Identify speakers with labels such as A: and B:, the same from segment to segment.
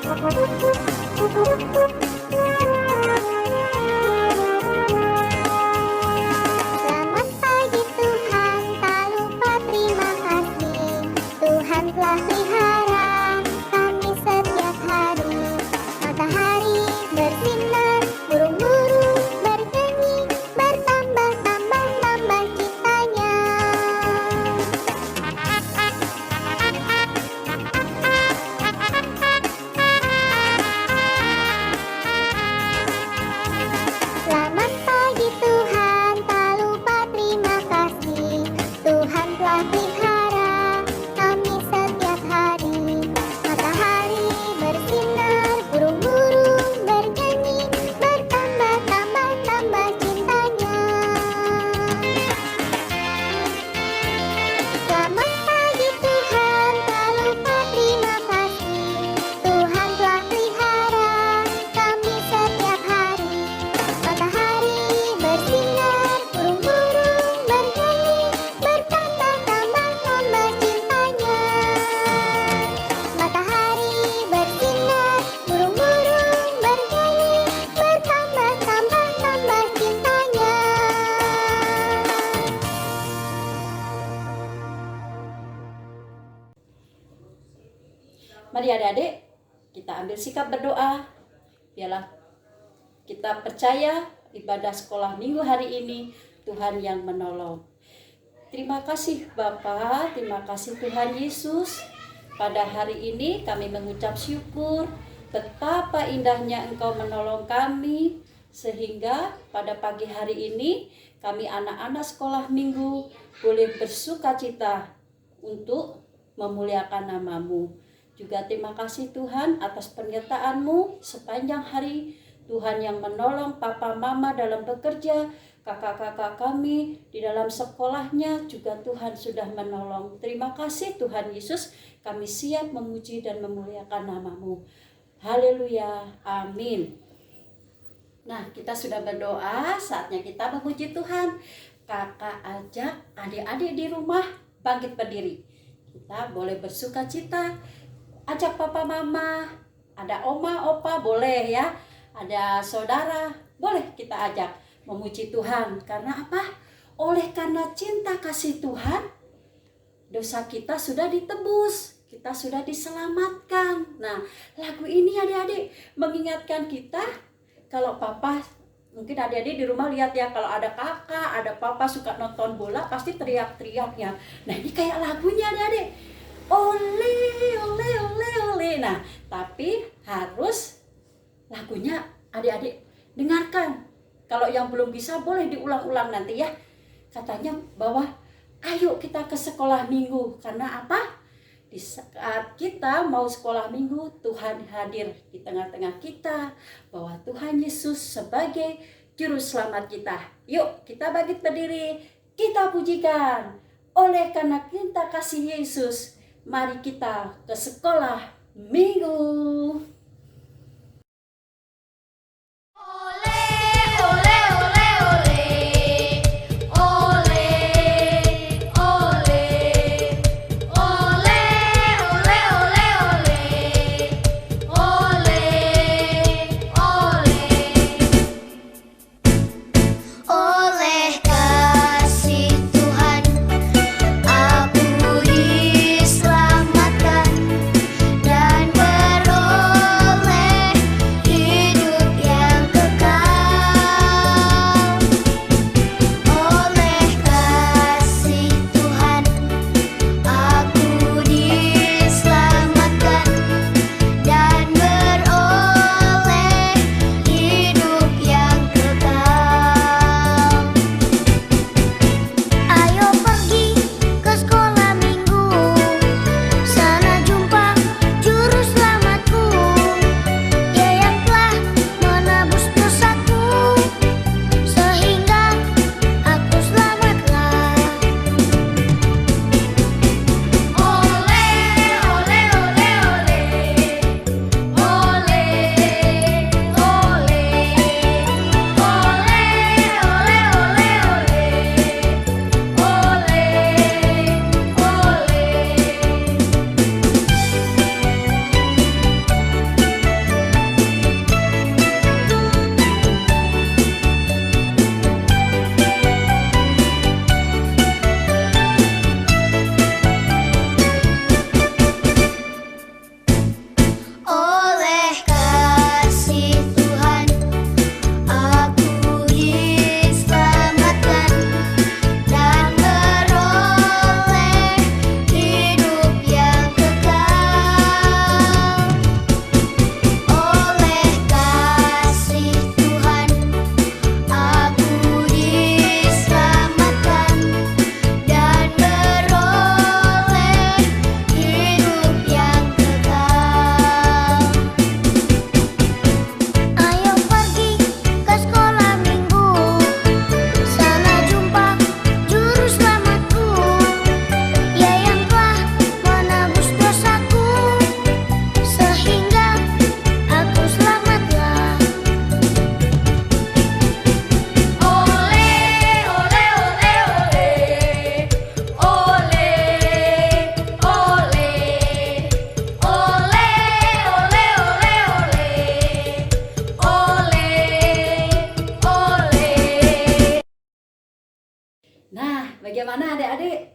A: Selamat pagi Tuhan, tak lupa terima kasih. Tuhan telah pelihara kami setiap hari. Matahari bersinar, burung-burung bernyanyi, bertambah-tambah cintanya. Selamat pagi Tuhan, tak lupa terima kasih. Tuhan telah pelihara kami setiap hari. Matahari bersinar, burung-burung bernyanyi, bertambah-tambah cintanya. Selamat pagi Tuhan, tak lupa terima kasih. Tuhan telah pelihara kami setiap hari. Matahari bersinar, burung-burung bernyanyi, bertambah-tambah cintanya. Matahari bersinar, burung-burung bernyanyi, bertambah-tambah cintanya.
B: Mari adik-adik, kita ambil sikap berdoa. Biarlah kita percaya ibadah sekolah minggu hari ini Tuhan yang menolong. Terima kasih Bapa, terima kasih Tuhan Yesus. Pada hari ini kami mengucap syukur betapa indahnya Engkau menolong kami, sehingga pada pagi hari ini kami anak-anak sekolah minggu boleh bersukacita untuk memuliakan nama-Mu. Juga terima kasih Tuhan atas penyertaan-Mu sepanjang hari. Tuhan yang menolong papa mama dalam bekerja, kakak-kakak kami di dalam sekolahnya juga Tuhan sudah menolong. Terima kasih Tuhan Yesus, kami siap memuji dan memuliakan nama-Mu. Haleluya, amin. Nah, kita sudah berdoa, saatnya kita memuji Tuhan. Kakak ajak adik-adik di rumah bangkit berdiri. Kita boleh bersuka cita. Ajak papa mama, ada oma opa boleh ya, ada saudara boleh kita ajak memuji Tuhan. Karena apa? Oleh karena cinta kasih Tuhan, dosa kita sudah ditebus, kita sudah diselamatkan. Nah, lagu ini adik-adik mengingatkan kita. Kalau papa, mungkin adik-adik di rumah lihat ya, kalau ada kakak, ada papa suka nonton bola pasti teriak-teriaknya. Nah, ini kayak lagunya adik-adik. Ole, ole, ole, ole. Nah, tapi harus lagunya adik-adik dengarkan. Kalau yang belum bisa boleh diulang-ulang nanti ya. Katanya bahwa ayo kita ke sekolah minggu. Karena apa? Di saat kita mau sekolah minggu, Tuhan hadir di tengah-tengah kita. Bahwa Tuhan Yesus sebagai juru selamat kita. Yuk kita bangkit berdiri, kita pujikan. Oleh karena kita kasih Yesus, mari kita ke sekolah minggu.
A: Oleh kasih Tuhan, aku diselamatkan dan beroleh
B: Bagaimana adik-adik?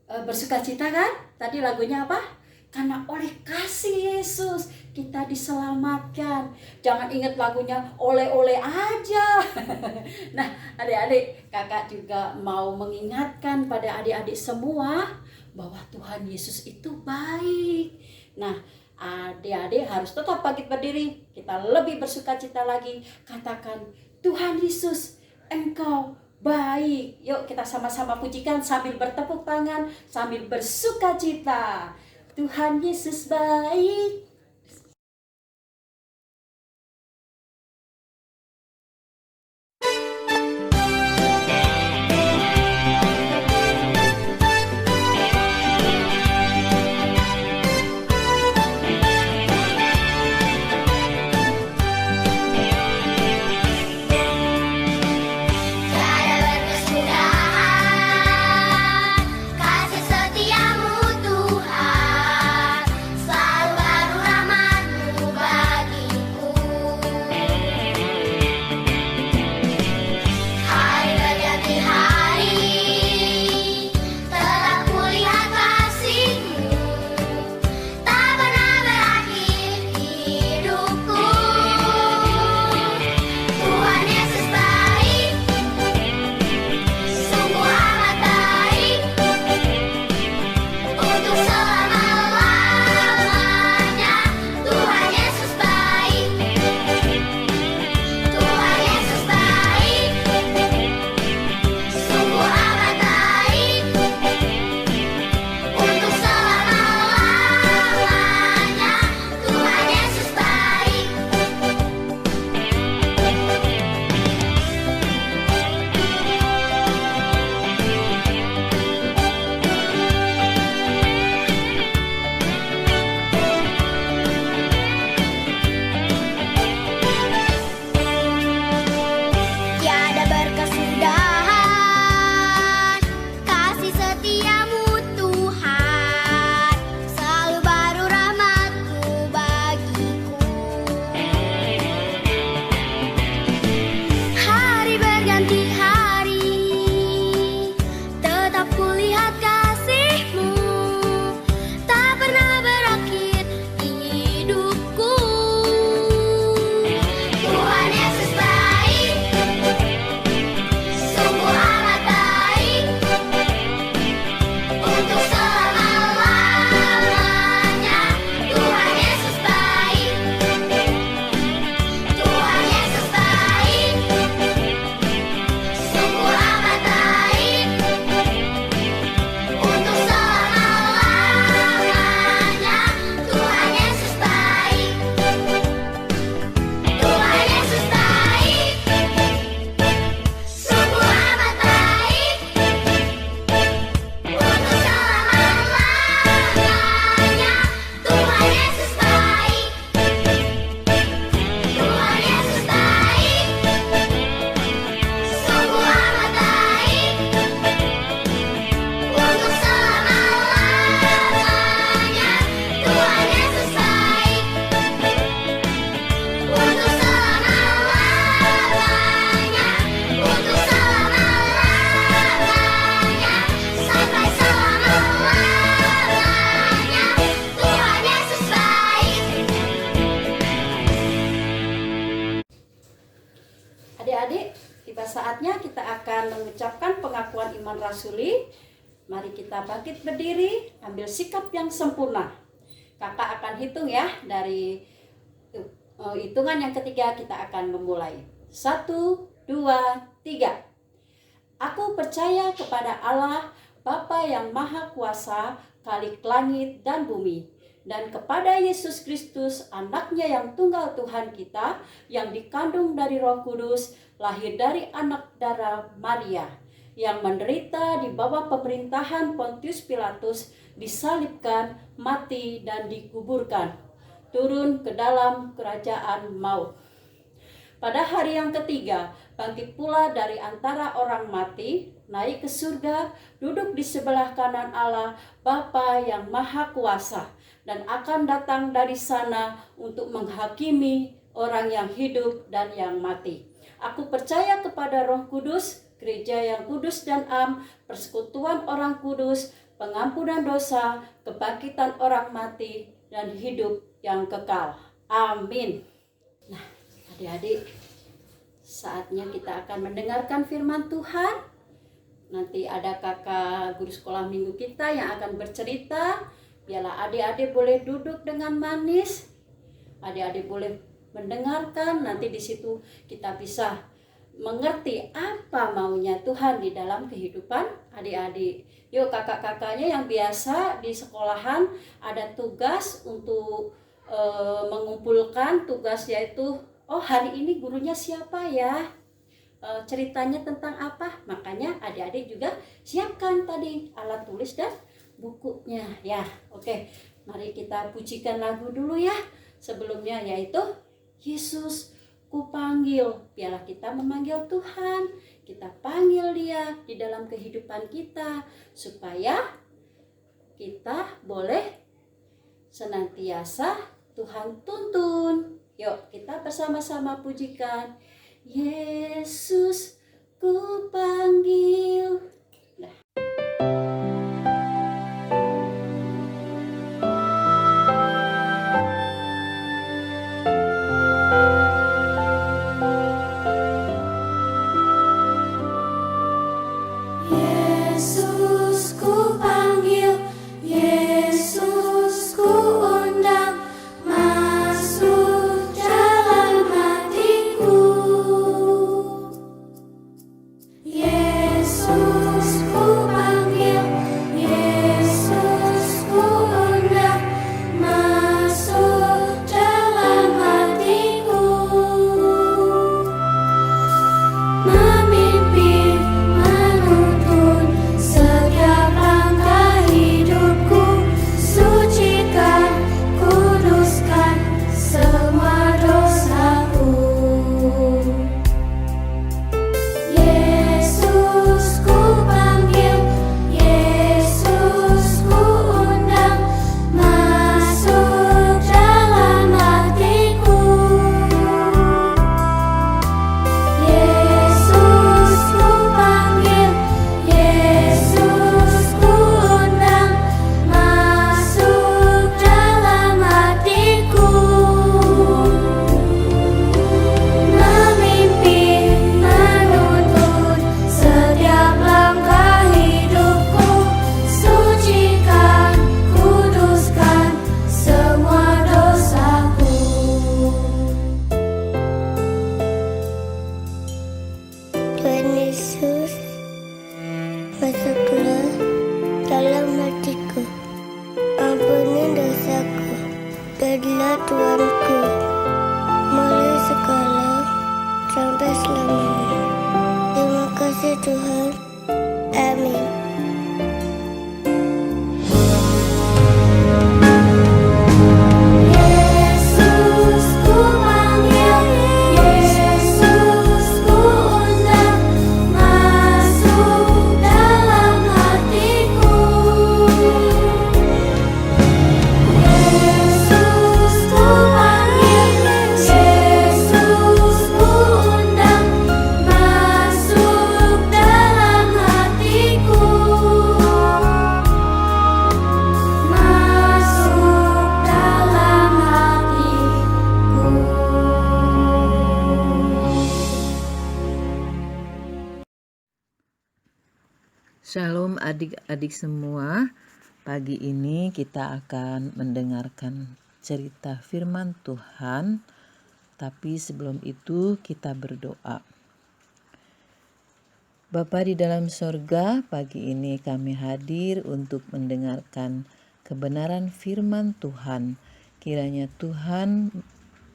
B: Bersukacita kan? Tadi lagunya apa? Karena oleh kasih Yesus kita diselamatkan. Jangan ingat lagunya oleh-oleh aja. Nah, adik-adik, kakak juga mau mengingatkan pada adik-adik semua bahwa Tuhan Yesus itu baik. Nah, adik-adik harus tetap bangkit berdiri. Kita lebih bersukacita lagi. Katakan, Tuhan Yesus, Engkau baik. Yuk kita sama-sama pujikan sambil bertepuk tangan, sambil bersukacita. Tuhan Yesus baik.
A: Tiada berkesudahan kasih setiamu Tuhan, selalu baru rahmat-Mu bagiku. Hari berganti hari, tetap kulihat kasih-Mu, tak pernah berakhir di hidupku. Tuhan Yesus baik, sungguh amat baik, untuk selama-lamanya. Tuhan Yesus baik, Tuhan Yesus baik, sungguh amat baik, untuk selama-lamanya. Tuhan Yesus baik. Tiada berkesudahan kasih setiamu Tuhan, selalu baru rahmat-Mu bagiku. Hari berganti hari, tetap kulihat kasih-Mu, tak pernah berakhir di hidupku. Tuhan Yesus baik, sungguh amat baik, untuk selama-lamanya. Tuhan Yesus baik, Tuhan Yesus baik, sungguh amat baik, untuk selama-lamanya. Tuhan Yesus baik, Tuhan Yesus baik, sungguh amat baik, untuk selama-lamanya. Tuhan Yesus baik, Tuhan Yesus baik, sungguh amat baik, untuk selama-lamanya. Tuhan Yesus baik, untuk selama-lamanya, untuk selama-lamanya, sampai selama-lamanya. Tuhan Yesus baik.
B: Adik-adik, tiba saatnya kita akan mengucapkan pengakuan iman rasuli. Mari kita bangkit berdiri, ambil sikap yang sempurna. Kakak akan hitung ya, dari hitungan yang ketiga kita akan memulai. 1, 2, 3. Aku percaya kepada Allah, Bapa yang Maha Kuasa, Khalik langit dan bumi, dan kepada Yesus Kristus, anaknya yang tunggal Tuhan kita, yang dikandung dari Roh Kudus, lahir dari anak darah Maria, yang menderita di bawah pemerintahan Pontius Pilatus, disalibkan, mati, dan dikuburkan, turun ke dalam kerajaan maut. Pada hari yang ketiga, bangkit pula dari antara orang mati, naik ke surga, duduk di sebelah kanan Allah, Bapa yang Maha Kuasa, dan akan datang dari sana untuk menghakimi orang yang hidup dan yang mati. Aku percaya kepada Roh Kudus, gereja yang kudus dan am, persekutuan orang kudus, pengampunan dosa, kebangkitan orang mati, dan hidup yang kekal. Amin. Nah, adik-adik, saatnya kita akan mendengarkan firman Tuhan. Nanti ada kakak guru sekolah minggu kita yang akan bercerita. Biarlah adik-adik boleh duduk dengan manis. Adik-adik boleh mendengarkan. Nanti di situ kita bisa mengerti apa maunya Tuhan di dalam kehidupan adik-adik. Yuk kakak-kakaknya yang biasa di sekolahan ada tugas untuk mengumpulkan tugas, yaitu hari ini gurunya siapa ya, ceritanya tentang apa. Makanya adik-adik juga siapkan tadi alat tulis dan bukunya ya. Oke, mari kita pujikan lagu dulu ya sebelumnya, yaitu Yesus Kupanggil. Biarlah kita memanggil Tuhan, kita panggil Dia di dalam kehidupan kita supaya kita boleh senantiasa Tuhan tuntun. Yuk kita bersama-sama pujikan Yesus Kupanggil. Nah.
A: Yesus ku panggil, Yesus ku undang, masuk dalam hatiku. Yesus ku panggil, Yesus ku undang, masuk dalam hatiku. Memimpin, menuntun setiap langkah hidupku, sucikan, kuduskan semua dosaku. Yesus ku panggil, Yesus ku undang, masuk dalam hatiku. Yesus ku panggil, Yesus ku undang, masuk dalam hatiku. Memimpin, menuntun setiap langkah hidupku, sucikan, kuduskan semua dosaku. Tuhan Yesus, masuklah dalam hatiku, ampuni dosaku, jadilah Tuanku, mulai sekarang sampai selamanya. Terima kasih Tuhan, amin. Yesus ku panggil, Yesus ku undang, masuk dalam hatiku. Yesus ku panggil, Yesus ku undang, masuk dalam hatiku. Masuk dalam hatiku.
C: Shalom adik-adik semua. Pagi ini kita akan mendengarkan cerita firman Tuhan. Tapi sebelum itu kita berdoa. Bapa di dalam sorga, pagi ini kami hadir untuk mendengarkan kebenaran firman Tuhan. Kiranya Tuhan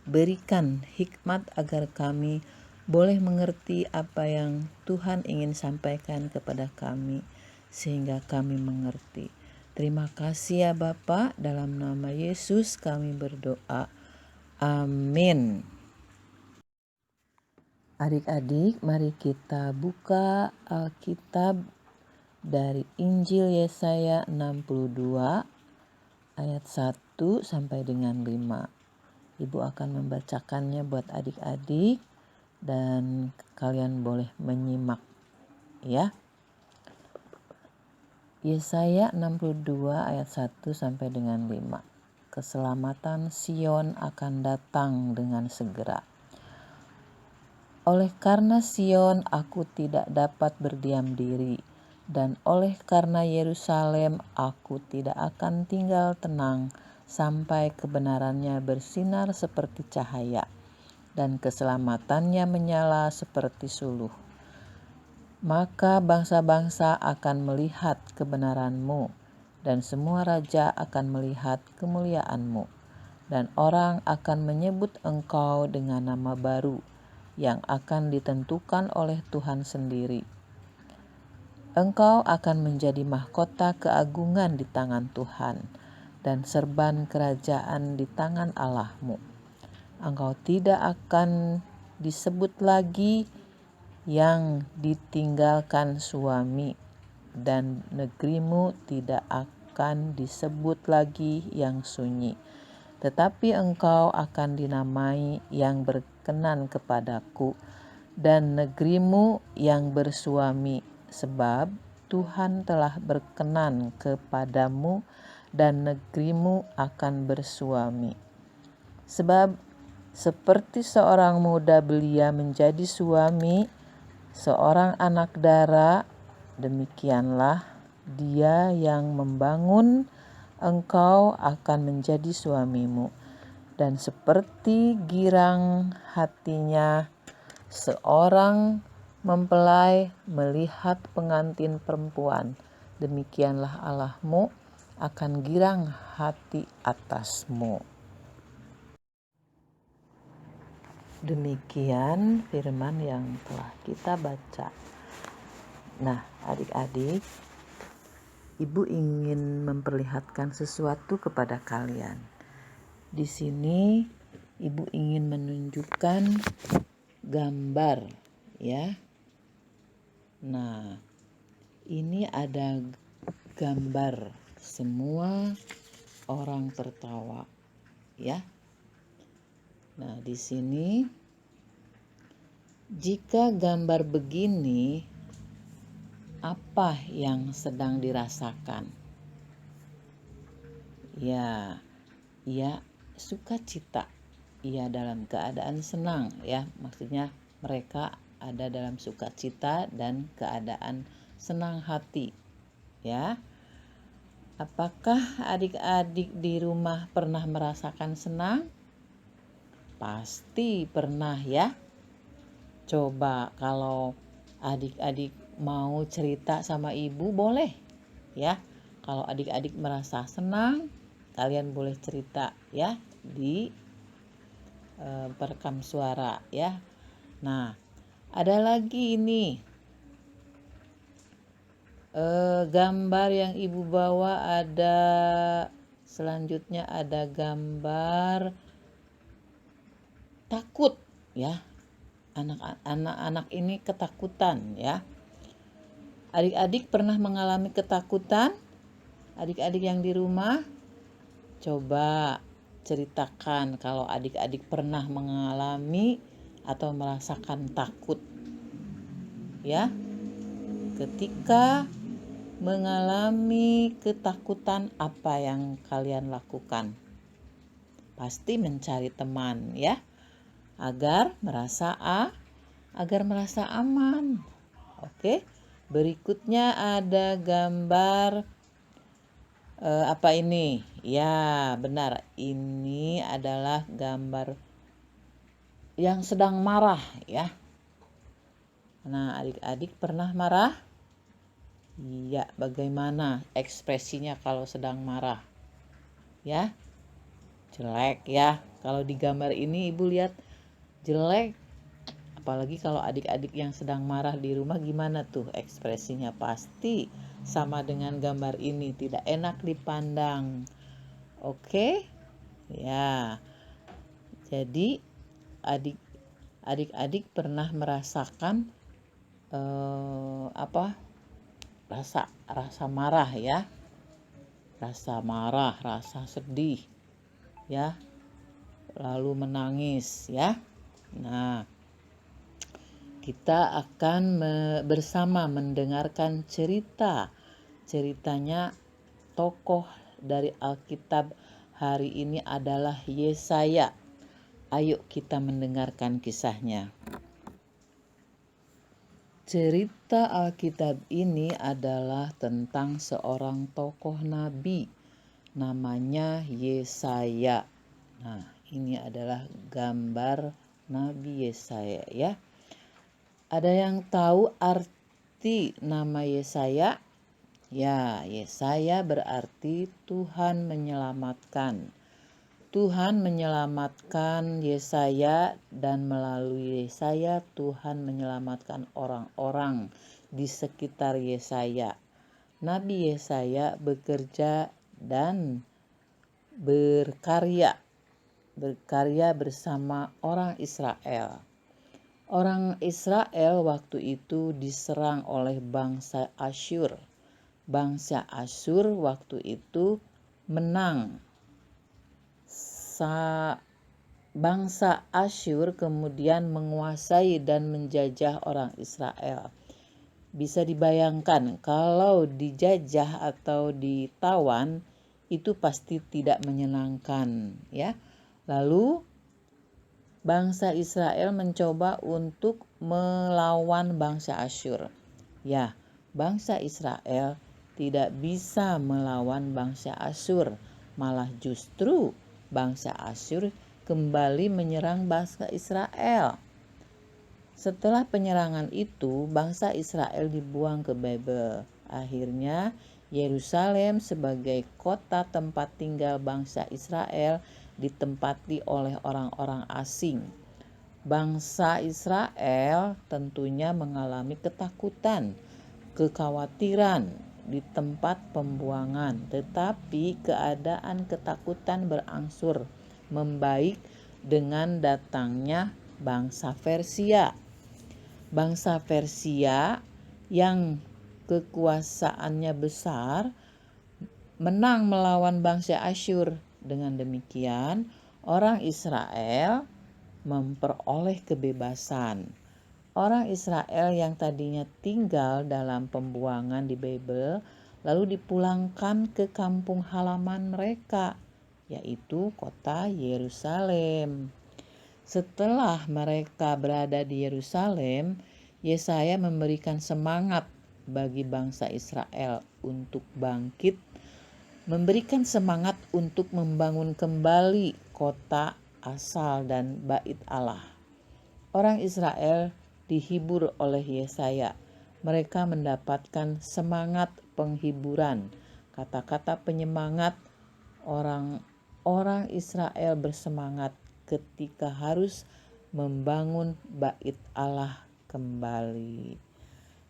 C: berikan hikmat agar kami boleh mengerti apa yang Tuhan ingin sampaikan kepada kami, sehingga kami mengerti. Terima kasih ya Bapa, dalam nama Yesus kami berdoa. Amin. Adik-adik, mari kita buka Alkitab dari Injil Yesaya 62 ayat 1 sampai dengan 5. Ibu akan membacakannya buat adik-adik dan kalian boleh menyimak. ya. Yesaya 62 ayat 1 sampai dengan 5. Keselamatan Sion akan datang dengan segera. Oleh karena Sion aku tidak dapat berdiam diri, dan oleh karena Yerusalem aku tidak akan tinggal tenang sampai kebenarannya bersinar seperti cahaya dan keselamatannya menyala seperti suluh. Maka bangsa-bangsa akan melihat kebenaranmu, dan semua raja akan melihat kemuliaanmu, dan orang akan menyebut engkau dengan nama baru yang akan ditentukan oleh Tuhan sendiri. Engkau akan menjadi mahkota keagungan di tangan Tuhan, dan serban kerajaan di tangan Allahmu. Engkau tidak akan disebut lagi yang ditinggalkan suami, dan negerimu tidak akan disebut lagi yang sunyi, tetapi engkau akan dinamai yang berkenan kepadaku, dan negerimu yang bersuami, sebab Tuhan telah berkenan kepadamu, dan negerimu akan bersuami. Sebab seperti seorang muda belia menjadi suami seorang anak dara, demikianlah dia yang membangun engkau akan menjadi suamimu. Dan seperti girang hatinya seorang mempelai melihat pengantin perempuan, demikianlah Allahmu akan girang hati atasmu. Demikian firman yang telah kita baca. Nah, adik-adik, Ibu ingin memperlihatkan sesuatu kepada kalian. Di sini Ibu ingin menunjukkan gambar, ya. Nah, ini ada gambar semua orang tertawa, ya. Nah, di sini jika gambar begini, apa yang sedang dirasakan? Ya, sukacita. Ia dalam keadaan senang, ya. Maksudnya mereka ada dalam sukacita dan keadaan senang hati, ya. Apakah adik-adik di rumah pernah merasakan senang? Pasti pernah, ya. Coba kalau adik-adik mau cerita sama ibu boleh, ya. Kalau adik-adik merasa senang, kalian boleh cerita, ya, di perekam suara, ya. Nah, ada lagi ini gambar yang ibu bawa. Ada selanjutnya ada gambar takut, ya. Anak-anak ini ketakutan, ya. Adik-adik pernah mengalami ketakutan? Adik-adik yang di rumah, coba ceritakan kalau adik-adik pernah mengalami atau merasakan takut, ya. Ketika mengalami ketakutan, apa yang kalian lakukan? Pasti mencari teman, ya, agar merasa aman. Oke. Berikutnya ada gambar apa ini? Ya, benar. Ini adalah gambar yang sedang marah, ya. Nah, adik-adik pernah marah? Iya, bagaimana ekspresinya kalau sedang marah? Ya, jelek, ya. Kalau di gambar ini Ibu lihat jelek. Apalagi kalau adik-adik yang sedang marah di rumah, gimana tuh ekspresinya? Pasti sama dengan gambar ini, tidak enak dipandang. Oke? Ya. Jadi adik-adik pernah merasakan rasa marah, ya. Rasa marah, rasa sedih, ya. Lalu menangis, ya. Nah, kita akan bersama mendengarkan ceritanya tokoh dari Alkitab hari ini adalah Yesaya. Ayo kita mendengarkan kisahnya. Cerita Alkitab ini adalah tentang seorang tokoh nabi namanya Yesaya. Nah, ini adalah gambar Nabi Yesaya ya. Ada yang tahu arti nama Yesaya? Ya, Yesaya berarti Tuhan menyelamatkan. Tuhan menyelamatkan Yesaya dan melalui Yesaya Tuhan menyelamatkan orang-orang di sekitar Yesaya. Nabi Yesaya bekerja dan berkarya bersama orang Israel. Orang Israel waktu itu diserang oleh bangsa Asyur. Bangsa Asyur waktu itu menang. Bangsa Asyur kemudian menguasai dan menjajah orang Israel. Bisa dibayangkan kalau dijajah atau ditawan itu pasti tidak menyenangkan ya. Lalu bangsa Israel mencoba untuk melawan bangsa Asyur. Ya, bangsa Israel tidak bisa melawan bangsa Asyur, malah justru bangsa Asyur kembali menyerang bangsa Israel. Setelah penyerangan itu, bangsa Israel dibuang ke Babel. Akhirnya, Yerusalem sebagai kota tempat tinggal bangsa Israel ditempati oleh orang-orang asing. Bangsa Israel tentunya mengalami ketakutan, kekhawatiran di tempat pembuangan, tetapi keadaan ketakutan berangsur membaik dengan datangnya bangsa Persia. Bangsa Persia yang kekuasaannya besar menang melawan bangsa Asyur. Dengan demikian, orang Israel memperoleh kebebasan. Orang Israel yang tadinya tinggal dalam pembuangan di Babel lalu dipulangkan ke kampung halaman mereka, yaitu kota Yerusalem. Setelah mereka berada di Yerusalem, Yesaya memberikan semangat bagi bangsa Israel untuk bangkit, memberikan semangat untuk membangun kembali kota asal dan bait Allah. Orang Israel dihibur oleh Yesaya. Mereka mendapatkan semangat penghiburan. Kata-kata penyemangat, orang Israel bersemangat ketika harus membangun bait Allah kembali.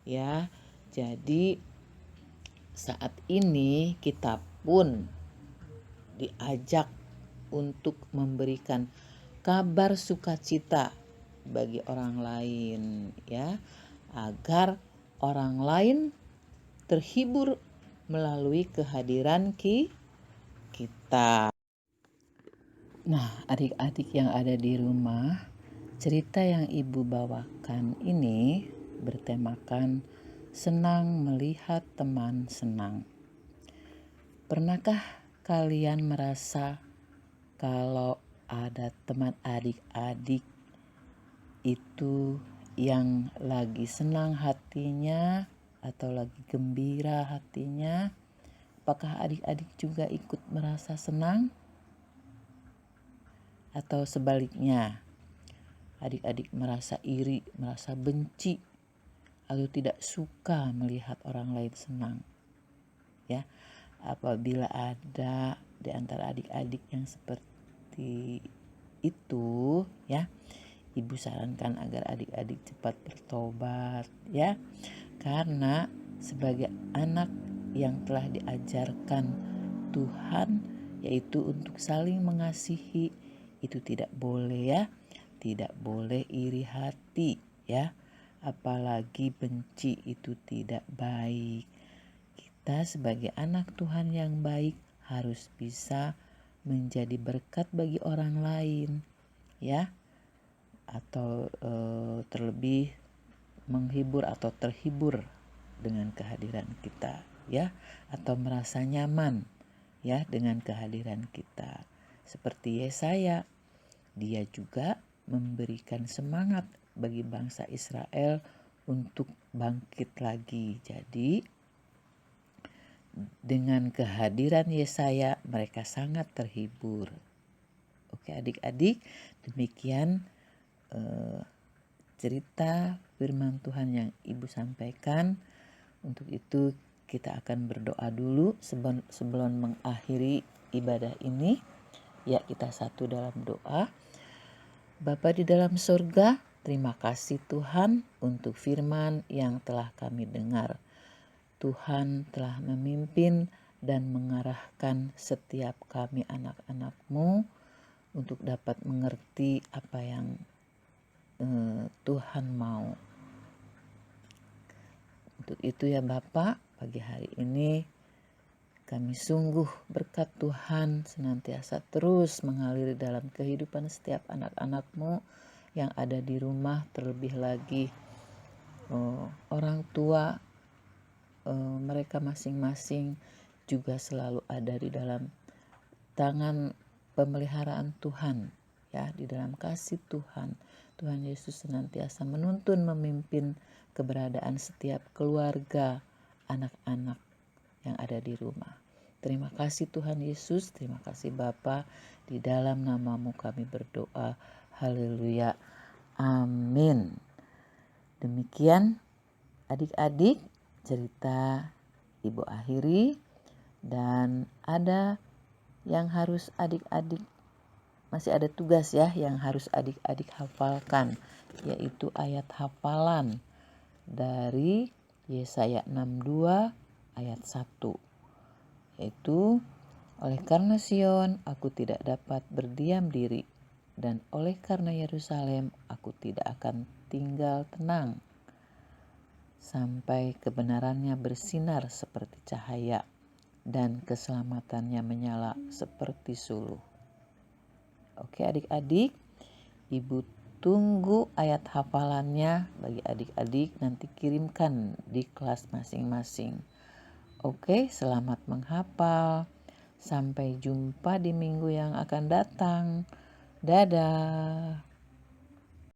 C: Ya, jadi saat ini kita pun diajak untuk memberikan kabar sukacita bagi orang lain ya, agar orang lain terhibur melalui kehadiran kita. Nah, adik-adik yang ada di rumah, cerita yang Ibu bawakan ini bertemakan senang melihat teman senang. Pernahkah kalian merasa kalau ada teman adik-adik itu yang lagi senang hatinya atau lagi gembira hatinya? Apakah adik-adik juga ikut merasa senang? Atau sebaliknya, adik-adik merasa iri, merasa benci, atau tidak suka melihat orang lain senang? Ya, apabila ada di antara adik-adik yang seperti itu, ya, Ibu sarankan agar adik-adik cepat bertobat, ya, karena sebagai anak yang telah diajarkan Tuhan, yaitu untuk saling mengasihi, itu tidak boleh ya, tidak boleh iri hati ya, apalagi benci, itu tidak baik. Kita sebagai anak Tuhan yang baik harus bisa menjadi berkat bagi orang lain ya, atau terlebih menghibur atau terhibur dengan kehadiran kita, ya, atau merasa nyaman, ya, dengan kehadiran kita. Seperti Yesaya, dia juga memberikan semangat bagi bangsa Israel untuk bangkit lagi. Jadi dengan kehadiran Yesaya mereka sangat terhibur. Oke adik-adik, demikian cerita firman Tuhan yang Ibu sampaikan. Untuk itu kita akan berdoa dulu sebelum mengakhiri ibadah ini. Ya, kita satu dalam doa. Bapa di dalam surga, terima kasih Tuhan untuk firman yang telah kami dengar. Tuhan telah memimpin dan mengarahkan setiap kami anak-anak-Mu untuk dapat mengerti apa yang Tuhan mau. Untuk itu ya Bapak, pagi hari ini kami sungguh berkat Tuhan senantiasa terus mengalir dalam kehidupan setiap anak-anak-Mu yang ada di rumah, terlebih lagi orang tua mereka masing-masing juga selalu ada di dalam tangan pemeliharaan Tuhan, ya, di dalam kasih Tuhan. Tuhan Yesus senantiasa menuntun memimpin keberadaan setiap keluarga anak-anak yang ada di rumah. Terima kasih Tuhan Yesus, terima kasih Bapa, di dalam nama-Mu kami berdoa. Haleluya. Amin. Demikian adik-adik cerita Ibu akhiri, dan ada yang harus adik-adik, masih ada tugas ya yang harus adik-adik hafalkan, yaitu ayat hafalan dari Yesaya 62 ayat 1, yaitu oleh karena Sion aku tidak dapat berdiam diri, dan oleh karena Yerusalem aku tidak akan tinggal tenang sampai kebenarannya bersinar seperti cahaya dan keselamatannya menyala seperti suluh. Oke adik-adik, Ibu tunggu ayat hafalannya bagi adik-adik, nanti kirimkan di kelas masing-masing. Oke, selamat menghafal. Sampai jumpa di minggu yang akan datang. Dadah.